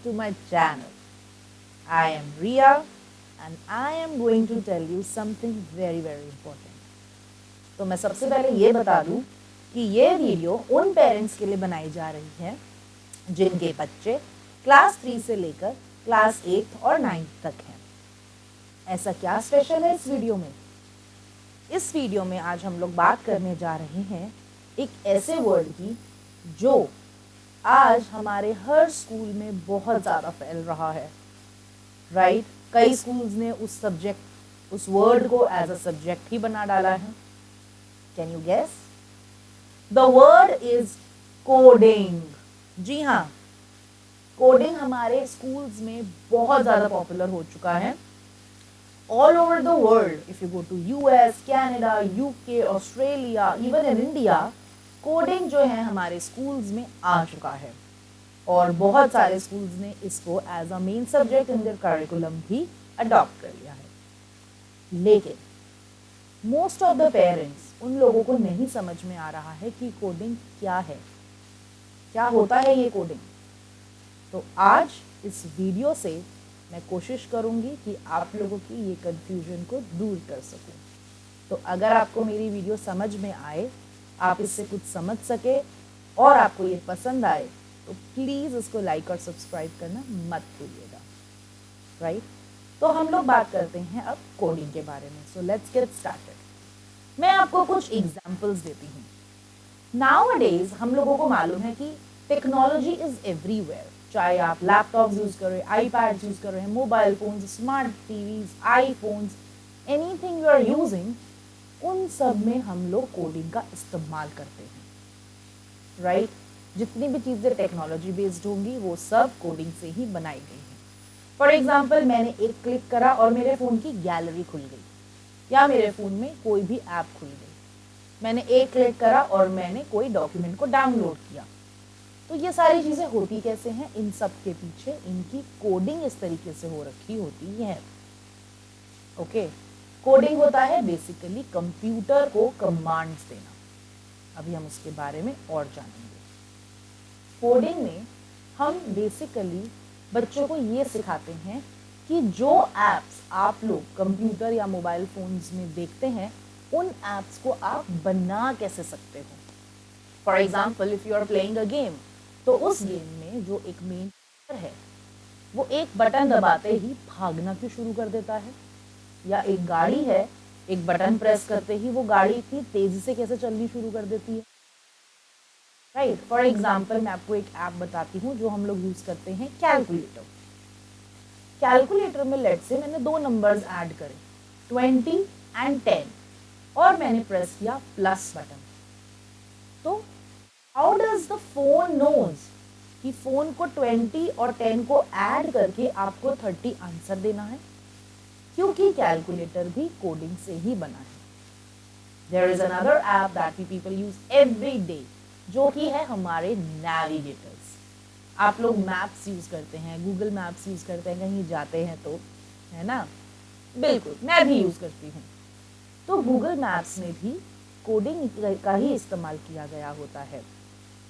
to my channel. I am Ria and I am going to tell you something very important. तो मैं सबसे पहले ये बता दूं कि ये वीडियो उन पेरेंट्स के लिए बनाई जा रही है जिनके बच्चे क्लास 3 से लेकर क्लास 8 और 9 तक हैं। ऐसा क्या स्पेशल है इस वीडियो में? इस वीडियो में आज हम लोग बात करने जा रहे हैं एक ऐसे वर्ड की जो आज हमारे हर स्कूल में बहुत ज़्यादा फैल रहा है, राइट? कई स्कूल्स ने उस वर्ड को एज अ सब्जेक्ट ही बना डाला है। Can you guess? The word is coding. जी हाँ, कोडिंग हमारे स्कूल्स में बहुत ज़्यादा पॉपुलर हो चुका है। All over the world, if you go to US, Canada, UK, Australia, even in India, coding जो है हमारे स्कूल्स में आ चुका है और बहुत सारे स्कूल्स ने इसको as a main subject in their curriculum भी अडॉप्ट कर लिया है। लेकिन मोस्ट ऑफ द पेरेंट्स, उन लोगों को नहीं समझ में आ रहा है कि कोडिंग क्या है, क्या होता है ये कोडिंग। तो आज इस वीडियो से मैं कोशिश करूंगी कि आप लोगों की ये कंफ्यूजन को दूर कर सकूं। तो अगर आपको मेरी वीडियो समझ में आए, आप इससे कुछ समझ सके और आपको ये पसंद आए, तो प्लीज़ इसको लाइक और सब्सक्राइब करना मत भूलिएगा, राइट? तो हम लोग बात करते हैं अब कोडिंग के बारे में। So let's get started. मैं आपको कुछ एग्जांपल्स देती हूँ। नाउअडेज हम लोगों को मालूम है कि टेक्नोलॉजी इज एवरीवेयर। चाहे आप लैपटॉप्स यूज़ कर रहे हैं, आईपैड्स यूज़ कर रहे हैं, mobile phones, smart TVs, iPhones, anything you are using, उन सब में हम लोग कोडिंग का इस्तेमाल करते हैं, राइट? जितनी भी चीज़ें टेक्नोलॉजी बेस्ड होंगी वो सब कोडिंग से ही बनाई गई हैं। फॉर एग्जाम्पल, मैंने एक क्लिक करा और मेरे फ़ोन की गैलरी खुल गई, या मेरे फ़ोन में कोई भी ऐप खुल गई। मैंने एक क्लिक करा और मैंने कोई डॉक्यूमेंट को डाउनलोड किया। तो ये सारी चीज़ें होती कैसे हैं? इन सब के पीछे इनकी कोडिंग इस तरीके से हो रखी होती है। ओके, कोडिंग होता है बेसिकली कंप्यूटर को कमांड्स देना। अभी हम उसके बारे में और जानेंगे। कोडिंग में हम बेसिकली बच्चों को ये सिखाते हैं कि जो एप्स आप लोग कंप्यूटर या मोबाइल फोन्स में देखते हैं, उन एप्स को आप बना कैसे सकते हो। For example, if you are playing a game, तो उस गेम में जो एक मेन है वो एक बटन दबाते ही भागना क्यों शुरू कर देता है, या एक गाड़ी है, एक बटन प्रेस करते ही वो गाड़ी इतनी तेजी से कैसे चलनी शुरू कर देती है, राइट? फॉर एग्जाम्पल, मैं आपको एक ऐप बताती हूँ जो हम लोग यूज करते हैं, कैलकुलेटर। कैलकुलेटर में लेट से मैंने दो नंबर्स ऐड करे, 20 एंड 10, और मैंने प्रेस किया प्लस बटन। तो how does the phone knows कि फोन को 20 और 10 को ऐड करके आपको 30 आंसर देना है? क्योंकि कैलकुलेटर भी कोडिंग से ही बना है। There is another app that we people use every day, जो कि है हमारे नेविगेटर्स। आप लोग मैप्स यूज करते हैं, गूगल मैप्स यूज करते हैं कहीं जाते हैं तो, है ना? बिल्कुल, मैं भी यूज करती हूँ। तो गूगल मैप्स में भी कोडिंग का ही इस्तेमाल किया गया होता है।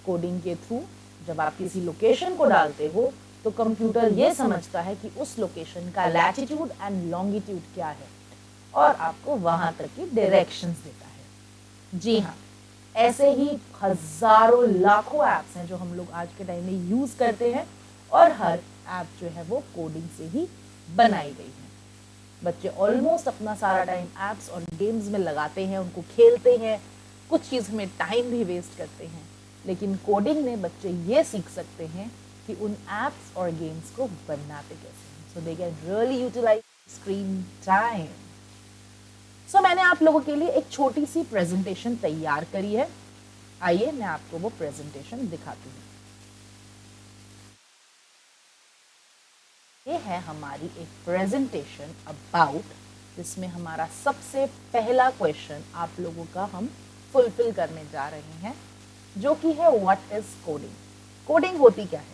कोडिंग के थ्रू जब आप किसी लोकेशन को डालते हो तो कंप्यूटर ये समझता है कि उस लोकेशन का लैटिट्यूड एंड लॉन्गिट्यूड क्या है और आपको वहां तक की डायरेक्शंस देता है। जी हाँ, ऐसे ही हजारों लाखों ऐप्स हैं जो हम लोग आज के टाइम में यूज करते हैं, और हर ऐप जो है वो कोडिंग से ही बनाई गई है। बच्चे ऑलमोस्ट अपना सारा टाइम ऐप्स और गेम्स में लगाते हैं, उनको खेलते हैं, कुछ चीज़ में टाइम भी वेस्ट करते हैं, लेकिन कोडिंग में बच्चे ये सीख सकते हैं कि उन ऐप्स और गेम्स को बनाते कैसे हैं, so they can really utilise screen time. So मैंने आप लोगों के लिए एक छोटी सी प्रेजेंटेशन तैयार करी है। आइए मैं आपको वो प्रेजेंटेशन दिखाती हूँ। ये है हमारी एक प्रेजेंटेशन अबाउट, जिसमें हमारा सबसे पहला क्वेश्चन आप लोगों का हम फुलफिल करने जा रहे हैं, जो कि है व्हाट इज कोडिंग। कोडिंग होती क्या है?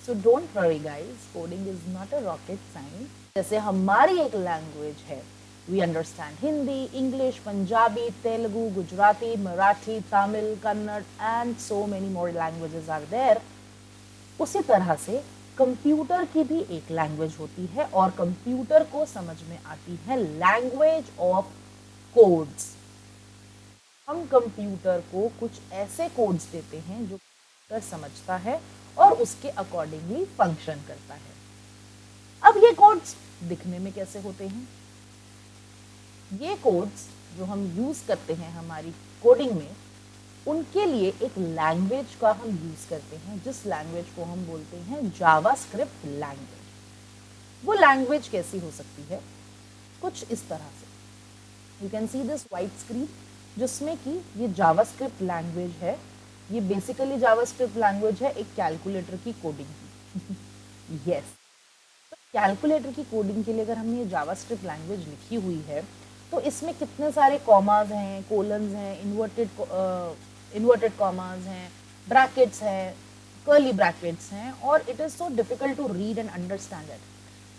So don't worry guys, coding is not a rocket science. जैसे हमारी एक लैंग्वेज है, we understand Hindi, English, Punjabi, Telugu, Gujarati, Marathi, Tamil, Kannada and so many more languages are there. उसी तरह से कंप्यूटर की भी एक लैंग्वेज होती है और कंप्यूटर को समझ में आती है लैंग्वेज ऑफ कोड्स। हम कंप्यूटर को कुछ ऐसे कोड्स देते हैं जो कंप्यूटर समझता है और उसके अकॉर्डिंगली फंक्शन करता है। अब ये कोड्स दिखने में कैसे होते हैं? ये कोड्स जो हम यूज करते हैं हमारी कोडिंग में, उनके लिए एक लैंग्वेज का हम यूज करते हैं, जिस लैंग्वेज को हम बोलते हैं जावास्क्रिप्ट लैंग्वेज। वो लैंग्वेज कैसी हो सकती है? कुछ इस तरह से। You can see this white screen, जिसमें कि ये जावास्क्रिप्ट लैंग्वेज है। ये बेसिकली जावास्क्रिप्ट लैंग्वेज है एक कैलकुलेटर की कोडिंग की। यस, तो कैलकुलेटर की कोडिंग के लिए अगर हमने ये जावास्क्रिप्ट लैंग्वेज लिखी हुई है तो इसमें कितने सारे कॉमाज हैं, कोलन्स हैं, इन्वर्टेड कॉमाज हैं, ब्रैकेट्स हैं, कर्ली ब्रैकेट्स हैं, और it is so difficult to read and understand it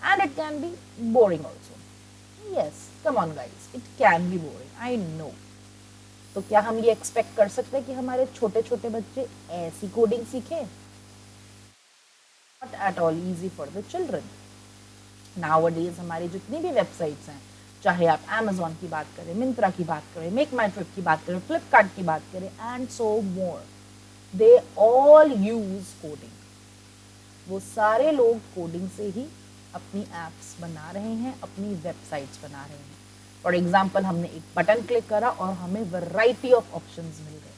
and it can be boring also. Yes, come on guys, it can be boring, I know. तो क्या हम ये expect कर सकते हैं कि हमारे छोटे छोटे बच्चे ऐसी कोडिंग सीखें? Not at all easy for the children. Nowadays हमारी जितनी भी वेबसाइट्स हैं, चाहे आप Amazon की बात करें, मिंत्रा की बात करें, मेक माई ट्रिप की बात करें, फ्लिपकार्ट की बात करें, and so more, they all use coding. वो सारे लोग कोडिंग से ही अपनी एप्स बना रहे हैं, अपनी वेबसाइट्स बना रहे हैं। फॉर एग्जाम्पल, हमने एक बटन क्लिक करा और हमें वैरायटी ऑफ ऑप्शंस मिल गए,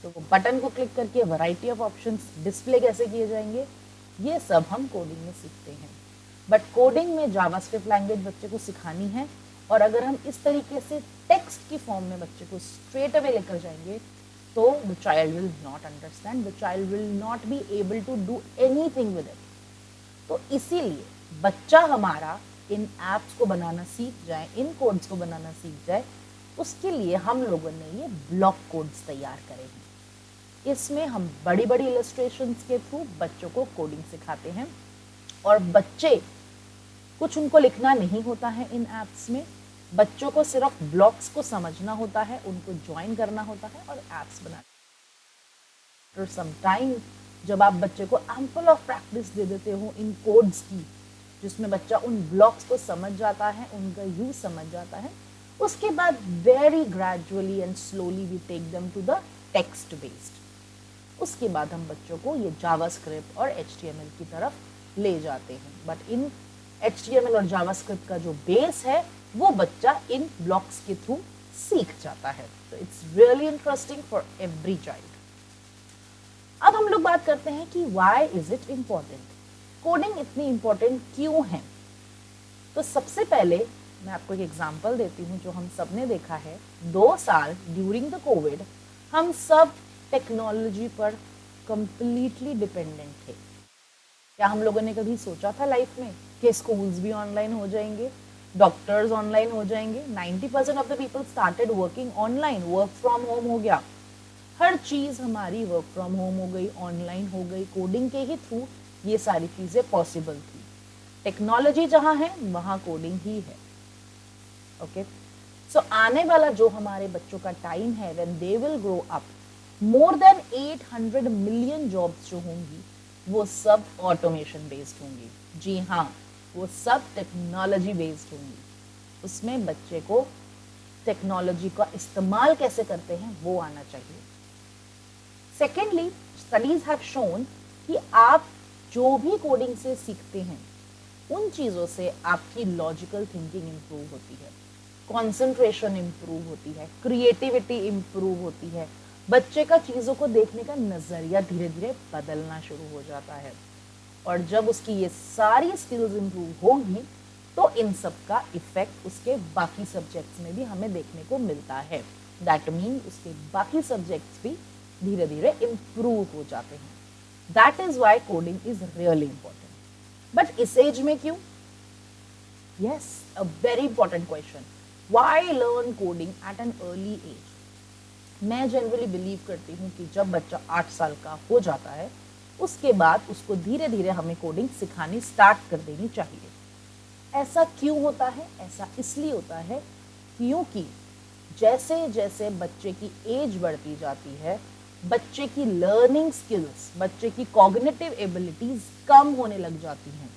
तो वो बटन को क्लिक करके वैरायटी ऑफ ऑप्शंस डिस्प्ले कैसे किए जाएंगे, ये सब हम कोडिंग में सीखते हैं। बट कोडिंग में जावास्क्रिप्ट लैंग्वेज बच्चे को सिखानी है, और अगर हम इस तरीके से टेक्स्ट की फॉर्म में बच्चे को स्ट्रेट अवे लेकर जाएंगे तो the child will not understand, the child will not be able to do anything with it. तो इसीलिए बच्चा हमारा इन एप्स को बनाना सीख जाए, इन कोड्स को बनाना सीख जाए, उसके लिए हम लोगों ने ये ब्लॉक कोड्स तैयार करे हैं। इसमें हम बड़ी बड़ी इलस्ट्रेशंस के थ्रू बच्चों को कोडिंग सिखाते हैं, और बच्चे कुछ उनको लिखना नहीं होता है इन एप्स में, बच्चों को सिर्फ ब्लॉक्स को समझना होता है, उनको ज्वाइन करना होता है और एप्स बनाना। आफ्टर सम टाइम, जब आप बच्चे को एम्पल ऑफ प्रैक्टिस दे देते हो इन कोड्स की, जिसमें बच्चा उन ब्लॉक्स को समझ जाता है, उनका यूज समझ जाता है, उसके बाद very gradually and slowly we take them to the text based. उसके बाद हम बच्चों को ये जावास्क्रिप्ट और HTML की तरफ ले जाते हैं। बट इन HTML और जावास्क्रिप्ट का जो बेस है वो बच्चा इन ब्लॉक्स के थ्रू सीख जाता है। तो it's really interesting for every child. अब हम लोग बात करते हैं कि why is it important, coding इतनी इम्पोर्टेंट क्यों है? तो सबसे पहले मैं आपको एक एग्जांपल देती हूँ जो हम सब ने देखा है। 2 साल ड्यूरिंग द कोविड हम सब टेक्नोलॉजी पर कंप्लीटली डिपेंडेंट थे। क्या हम लोगों ने कभी सोचा था लाइफ में कि स्कूल्स भी ऑनलाइन हो जाएंगे, डॉक्टर्स ऑनलाइन हो जाएंगे? 90% of the people started working online, work from home हो गया, हर चीज हमारी वर्क फ्रॉम होम हो गई, ऑनलाइन हो गई। कोडिंग के ही थ्रू ये सारी चीजें पॉसिबल थी। टेक्नोलॉजी जहां है वहां कोडिंग ही है। ओके, सो आने वाला जो हमारे बच्चों का टाइम है, when they will grow up, more than 800 million jobs जो होंगी वो सब ऑटोमेशन बेस्ड होंगी। जी हाँ, वो सब टेक्नोलॉजी बेस्ड होंगी। उसमें बच्चे को टेक्नोलॉजी का इस्तेमाल कैसे करते हैं वो आना चाहिए। सेकेंडली, स्टडीज हैव शोन कि आप जो भी कोडिंग से सीखते हैं उन चीज़ों से आपकी लॉजिकल थिंकिंग इम्प्रूव होती है, कॉन्सेंट्रेशन इम्प्रूव होती है, क्रिएटिविटी इम्प्रूव होती है, बच्चे का चीज़ों को देखने का नज़रिया धीरे धीरे बदलना शुरू हो जाता है। और जब उसकी ये सारी स्किल्स इम्प्रूव होंगी तो इन सब का इफेक्ट उसके बाकी सब्जेक्ट्स में भी हमें देखने को मिलता है। दैट मीन उसके बाकी सब्जेक्ट्स भी धीरे धीरे इम्प्रूव हो जाते हैं। That is why coding is really important. But इस एज में क्यों? Yes, a very important question. Why learn coding at an early age? मैं जनरली बिलीव करती हूँ कि जब बच्चा 8 साल का हो जाता है उसके बाद उसको धीरे धीरे हमें कोडिंग सिखानी स्टार्ट कर देनी चाहिए। ऐसा क्यों होता है? ऐसा इसलिए होता है क्योंकि जैसे जैसे बच्चे की एज बढ़ती जाती है बच्चे की लर्निंग स्किल्स, बच्चे की कॉग्निटिव एबिलिटीज कम होने लग जाती हैं।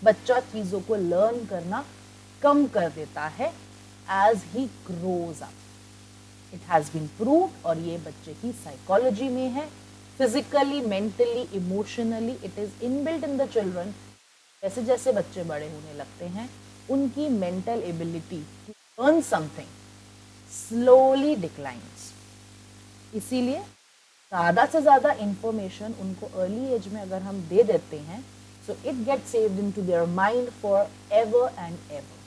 बच्चा चीजों को लर्न करना कम कर देता है as he grows up. It has been proved, और ये बच्चे की साइकोलॉजी में है, physically, mentally, emotionally it is inbuilt in the children. जैसे जैसे बच्चे बड़े होने लगते हैं, उनकी mental ability to learn something slowly declines. इसीलिए ज़्यादा से ज़्यादा इंफॉर्मेशन उनको अर्ली एज में अगर हम दे देते हैं, so it get saved into their mind for ever and ever,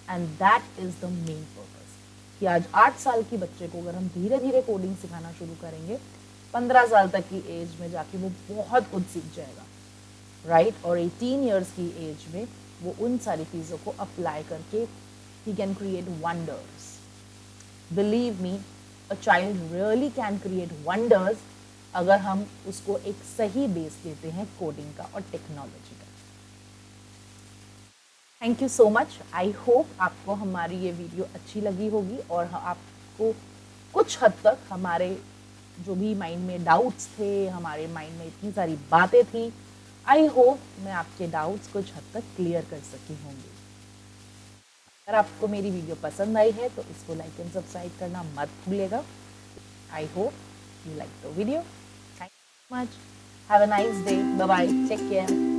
and that is the main purpose. कि आज 8 साल की बच्चे को अगर हम धीरे धीरे कोडिंग सिखाना शुरू करेंगे, 15 साल तक की एज में जाके वो बहुत कुछ सीख जाएगा, राइट। और 18 ईयर्स की एज में वो उन सारी चीज़ों को अप्लाई करके he can create wonders. Believe me, a child really can create wonders अगर हम उसको एक सही बेस देते हैं कोडिंग का और टेक्नोलॉजी का। Thank you so much. I hope आपको हमारी ये वीडियो अच्छी लगी होगी और आपको कुछ हद तक हमारे जो भी माइंड में डाउट्स थे, हमारे माइंड में इतनी सारी बातें थी, आई होप मैं आपके डाउट्स कुछ हद तक क्लियर कर सकी होंगी। अगर आपको मेरी वीडियो पसंद आई है तो इसको लाइक एंड सब्सक्राइब करना मत भूलिएगा। I hope you like the video. Thank you so much. Have a nice day. Bye bye. Take care.